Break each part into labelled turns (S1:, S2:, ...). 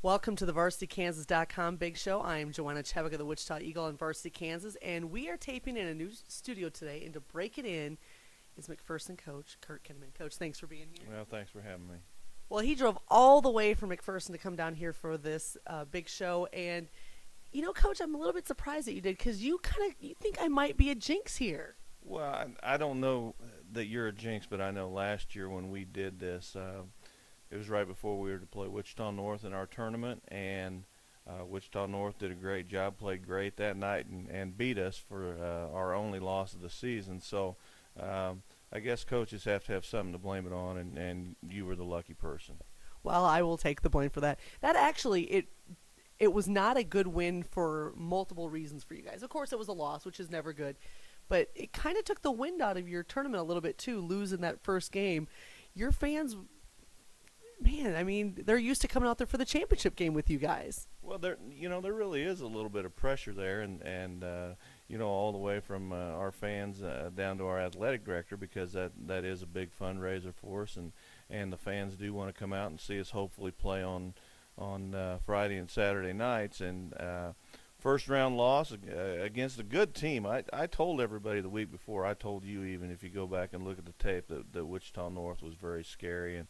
S1: Welcome to the VarsityKansas.com Big Show. I am Joanna Chadwick of the Wichita Eagle in Varsity, Kansas, and we are taping in a new studio today. And to break it in is McPherson coach Kurt Kinnamon. Coach, thanks for being here.
S2: Well, thanks for having me.
S1: Well, he drove all the way from McPherson to come down here for this big show, and Coach, I'm a little bit surprised that you did because you think I might be a jinx here.
S2: Well, I don't know that you're a jinx, but I know last year when we did this, it was right before we were to play Wichita North in our tournament, and Wichita North did a great job, played great that night, and beat us for our only loss of the season. So I guess coaches have to have something to blame it on, and you were the lucky person.
S1: Well, I will take the blame for that. That actually, it was not a good win for multiple reasons for you guys. Of course, it was a loss, which is never good, but it kind of took the wind out of your tournament a little bit too, losing that first game. Your fans, man, I mean, they're used to coming out there for the championship game with you guys.
S2: Well, there really is a little bit of pressure there, and all the way from our fans down to our athletic director, because that is a big fundraiser for us, and the fans do want to come out and see us hopefully play on Friday and Saturday nights. And first round loss against a good team. I told everybody the week before. I told you, even if you go back and look at the tape, that Wichita North was very scary, and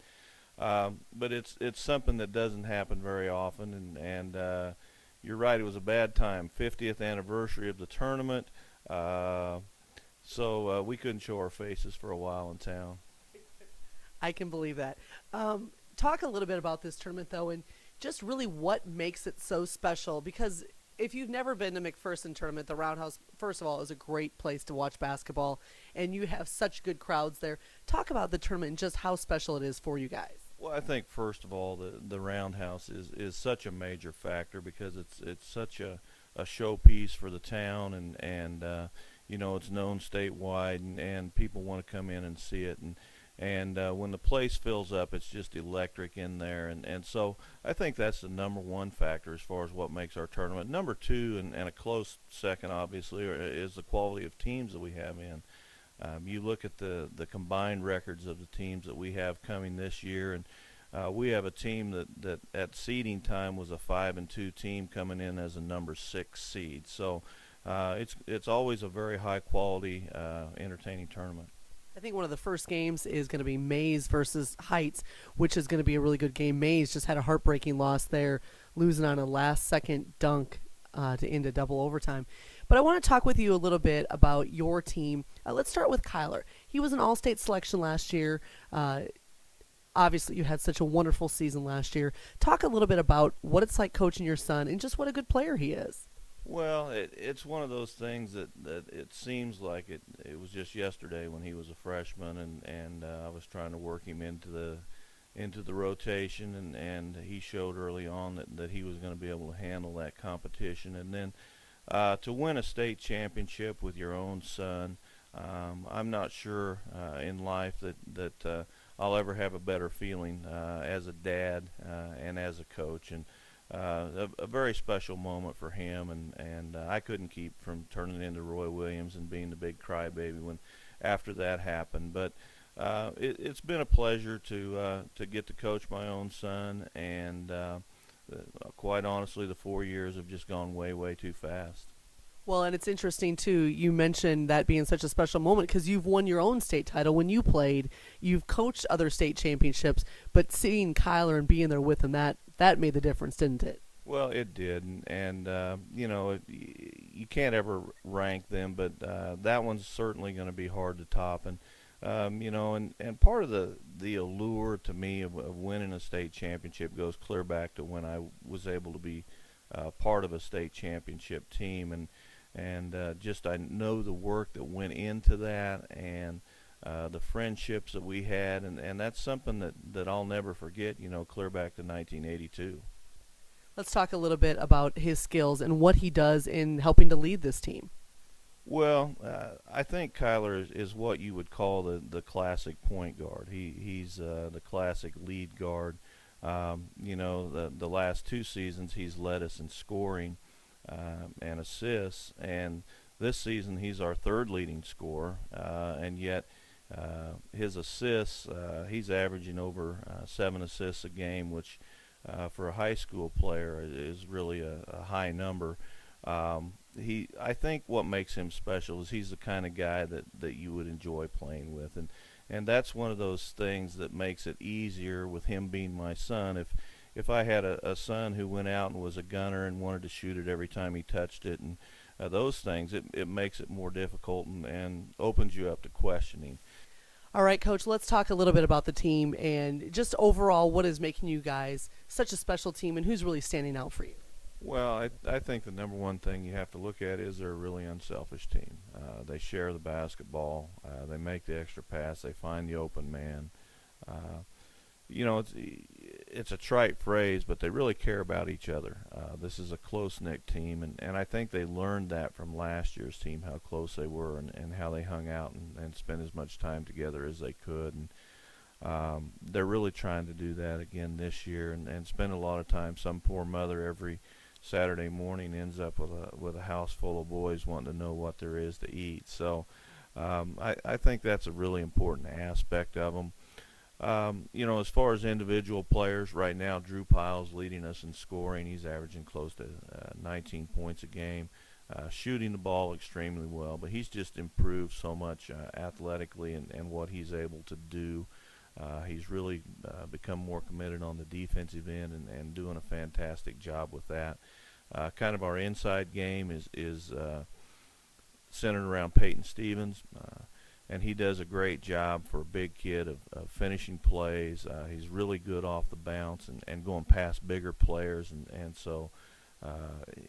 S2: but it's something that doesn't happen very often, and you're right, it was a bad time. 50th anniversary of the tournament, so we couldn't show our faces for a while in town.
S1: I can believe that. Talk a little bit about this tournament, though, and just really what makes it so special, because if you've never been to McPherson tournament, the Roundhouse, first of all, is a great place to watch basketball, and you have such good crowds there. Talk about the tournament and just how special it is for you guys.
S2: Well, I think first of all, the Roundhouse is such a major factor because it's such a showpiece for the town, and it's known statewide, and people want to come in and see it, and when the place fills up, it's just electric in there, and so I think that's the number one factor as far as what makes our tournament. Number two, and a close second, obviously, is the quality of teams that we have in. You look at the combined records of the teams that we have coming this year, and we have a team that at seeding time was a 5-2 team coming in as a number 6 seed. So it's always a very high quality, entertaining tournament.
S1: I think one of the first games is going to be Mays versus Heights, which is going to be a really good game. Mays just had a heartbreaking loss there, losing on a last-second dunk to end a double overtime. But I want to talk with you a little bit about your team. Let's start with Kyler. He was an all-state selection last year. Obviously, you had such a wonderful season last year. Talk a little bit about what it's like coaching your son and just what a good player he is.
S2: Well, it's one of those things that it seems like it was just yesterday when he was a freshman, and I was trying to work him into the rotation, and he showed early on that he was going to be able to handle that competition. And then to win a state championship with your own son, I'm not sure in life that I'll ever have a better feeling as a dad and as a coach. And a very special moment for him, and I couldn't keep from turning into Roy Williams and being the big crybaby when after that happened. But it's been a pleasure to get to coach my own son, and quite honestly, the 4 years have just gone way too fast.
S1: Well, and it's interesting, too, you mentioned that being such a special moment because you've won your own state title when you played. You've coached other state championships, but seeing Kyler and being there with him, that made the difference, didn't it?
S2: Well, it did, and you can't ever rank them, but that one's certainly going to be hard to top. And and part of the allure to me of winning a state championship goes clear back to when I was able to be part of a state championship team, and just I know the work that went into that, and the friendships that we had, and that's something that I'll never forget, clear back to 1982.
S1: Let's talk a little bit about his skills and what he does in helping to lead this team.
S2: Well, I think Kyler is what you would call the classic point guard. He's the classic lead guard. The last 2 seasons he's led us in scoring and assists, and this season he's our 3rd leading scorer, and yet his assists, he's averaging over 7 assists a game, which for a high school player is really a high number. I think what makes him special is he's the kind of guy that you would enjoy playing with, and that's one of those things that makes it easier with him being my son. If I had a son who went out and was a gunner and wanted to shoot it every time he touched it, and those things, it makes it more difficult and opens you up to questioning.
S1: All right, Coach, let's talk a little bit about the team and just overall what is making you guys such a special team and who's really standing out for you.
S2: Well, I think the number one thing you have to look at is they're a really unselfish team. They share the basketball. They make the extra pass. They find the open man. You know, it's a trite phrase, but they really care about each other. This is a close-knit team, and I think they learned that from last year's team, how close they were and how they hung out and spent as much time together as they could. And they're really trying to do that again this year and spend a lot of time. Some poor mother every Saturday morning ends up with a house full of boys wanting to know what there is to eat. So I think that's a really important aspect of them. You know, as far as individual players, right now Drew Piles leading us in scoring. He's averaging close to 19 points a game, shooting the ball extremely well. But he's just improved so much athletically and what he's able to do. He's really become more committed on the defensive end and doing a fantastic job with that. Kind of our inside game is centered around Peyton Stevens. And he does a great job for a big kid of finishing plays. He's really good off the bounce and going past bigger players, and so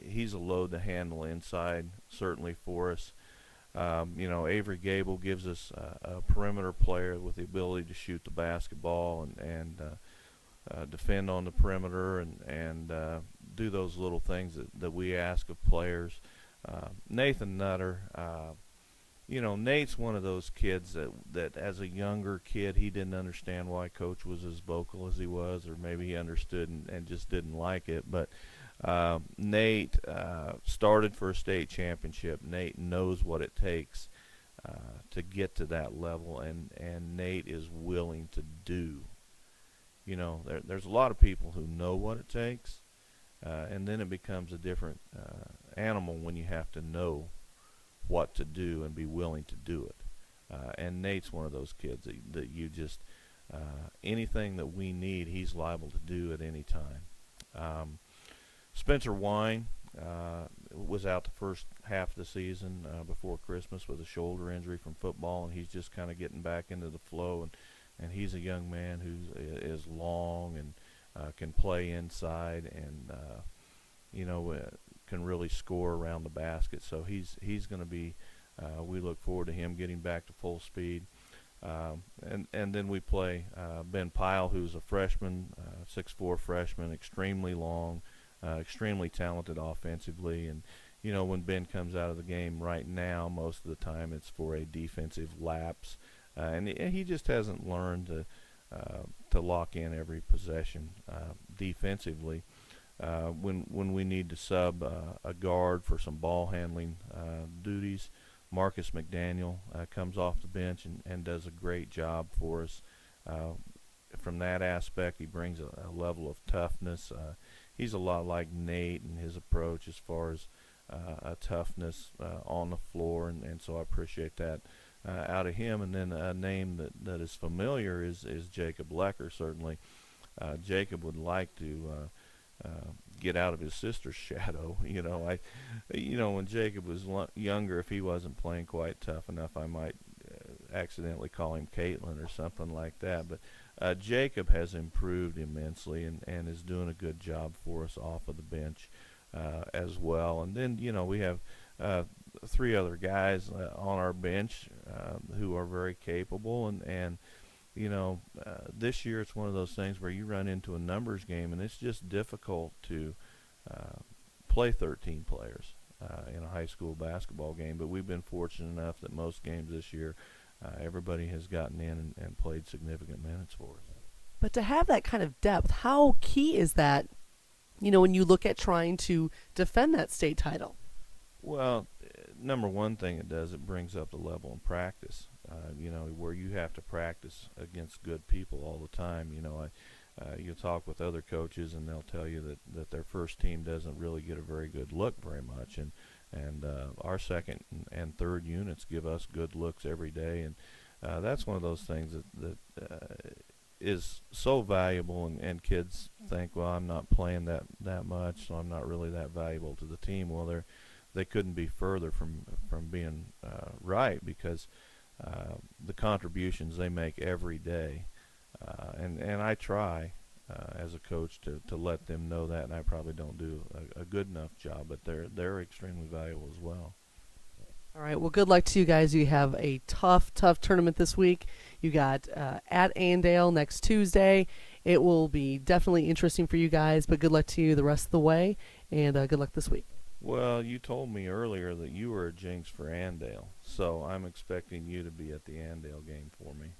S2: he's a load to handle inside, certainly for us. You know, Avery Gable gives us a perimeter player with the ability to shoot the basketball and defend on the perimeter and do those little things that we ask of players. Nathan Nutter. You know, Nate's one of those kids that as a younger kid, he didn't understand why Coach was as vocal as he was, or maybe he understood and just didn't like it. But Nate started for a state championship. Nate knows what it takes to get to that level, and Nate is willing to do. You know, there's a lot of people who know what it takes, and then it becomes a different animal when you have to know what to do and be willing to do it. And Nate's one of those kids that you just, anything that we need, he's liable to do at any time. Spencer Wine was out the first half of the season before Christmas with a shoulder injury from football, and he's just kind of getting back into the flow. And he's a young man who is long and can play inside and, you know, can really score around the basket. So he's going to be, we look forward to him getting back to full speed. And then we play Ben Pyle, who's a freshman, 6'4" freshman, extremely long, extremely talented offensively. And, you know, when Ben comes out of the game right now, most of the time it's for a defensive lapse. And he just hasn't learned to lock in every possession defensively. When we need to sub a guard for some ball handling duties, Marcus McDaniel comes off the bench and does a great job for us. From that aspect, he brings a level of toughness. He's a lot like Nate in his approach as far as a toughness on the floor, and so I appreciate that out of him. And then a name that is familiar is Jacob Lecker. Certainly, Jacob would like to get out of his sister's shadow. When Jacob was younger, if he wasn't playing quite tough enough, I might accidentally call him Caitlin or something like that. But Jacob has improved immensely and is doing a good job for us off of the bench as well. And then, we have three other guys on our bench who are very capable, and this year it's one of those things where you run into a numbers game, and it's just difficult to play 13 players in a high school basketball game. But we've been fortunate enough that most games this year, everybody has gotten in and played significant minutes for us.
S1: But to have that kind of depth, how key is that, when you look at trying to defend that state title?
S2: Well, number one thing it does, it brings up the level in practice. Where you have to practice against good people all the time. you talk with other coaches, and they'll tell you that their first team doesn't really get a very good look very much, and our second and third units give us good looks every day, and that's one of those things that is so valuable, and kids think, well, I'm not playing that much, so I'm not really that valuable to the team. Well, they couldn't be further from being right, because the contributions they make every day, and I try as a coach to let them know that, and I probably don't do a good enough job, but they're extremely valuable as well.
S1: All right, well, good luck to you guys. You have a tough tournament this week. You got at Andale next Tuesday. It will be definitely interesting for you guys, but good luck to you the rest of the way, and good luck this week.
S2: Well, you told me earlier that you were a jinx for Andale, so I'm expecting you to be at the Andale game for me.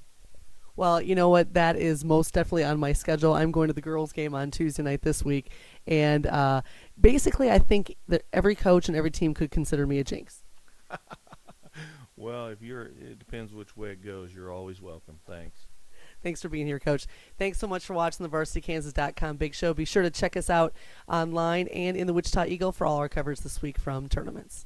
S1: Well, you know what? That is most definitely on my schedule. I'm going to the girls' game on Tuesday night this week, and basically I think that every coach and every team could consider me a jinx.
S2: Well, it depends which way it goes. You're always welcome. Thanks.
S1: Thanks for being here, Coach. Thanks so much for watching the VarsityKansas.com Big Show. Be sure to check us out online and in the Wichita Eagle for all our coverage this week from tournaments.